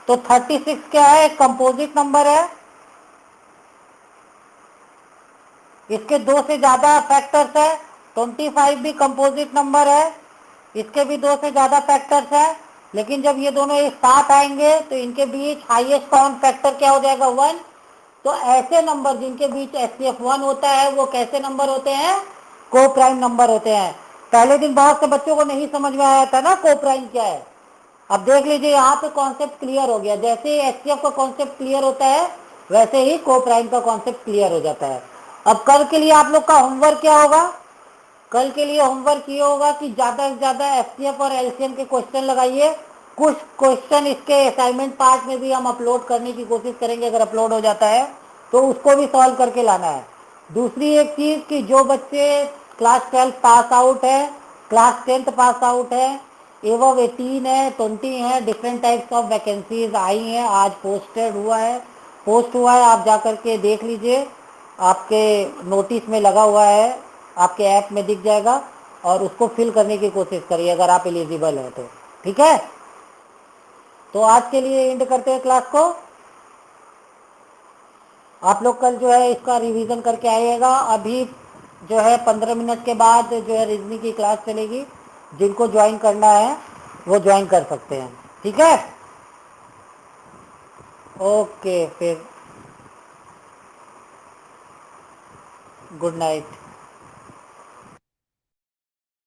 तो 36 क्या है, कंपोजिट नंबर है, इसके 2 से ज्यादा फैक्टर्स है। 25 भी कंपोजिट नंबर है, इसके भी 2 से ज्यादा फैक्टर्स है। लेकिन जब ये दोनों एक साथ आएंगे तो इनके बीच हाईएस्ट कॉमन फैक्टर क्या हो जाएगा, 1। तो ऐसे नंबर जिनके बीच एचसीएफ 1 होता है वो कैसे नंबर होते हैं, को प्राइम नंबर होते हैं। पहले दिन बहुत से बच्चों को नहीं समझ में आया था ना को प्राइम क्या है। अब देख लीजिए यहाँ पे कॉन्सेप्ट क्लियर हो गया। जैसे ही एचसीएफ का कॉन्सेप्ट क्लियर होता है वैसे ही को प्राइम का कॉन्सेप्ट क्लियर हो जाता है। अब कल के लिए आप लोग का होमवर्क क्या होगा, कल के लिए होमवर्क ये होगा कि ज़्यादा से ज़्यादा एफसीएफ और एलसीएम के क्वेश्चन लगाइए। कुछ क्वेश्चन इसके असाइनमेंट पार्ट में भी हम अपलोड करने की कोशिश करेंगे, अगर अपलोड हो जाता है तो उसको भी सॉल्व करके लाना है। दूसरी एक चीज़ कि जो बच्चे क्लास 12 पास आउट है, क्लास 10th पास आउट है, एवं 18 है, 20 है, डिफरेंट टाइप्स ऑफ वैकेंसीज आई हैं, आज पोस्टेड हुआ है, पोस्ट हुआ है, आप जा कर के देख लीजिए, आपके नोटिस में लगा हुआ है, आपके ऐप में दिख जाएगा, और उसको फिल करने की कोशिश करिए अगर आप एलिजिबल हैं तो। ठीक है, तो आज के लिए एंड करते हैं क्लास को। आप लोग कल जो है इसका रिवीजन करके आइएगा। अभी जो है 15 मिनट के बाद जो है रीजनिंग की क्लास चलेगी, जिनको ज्वाइन करना है वो ज्वाइन कर सकते हैं। ठीक है, ओके, फिर गुड नाइट।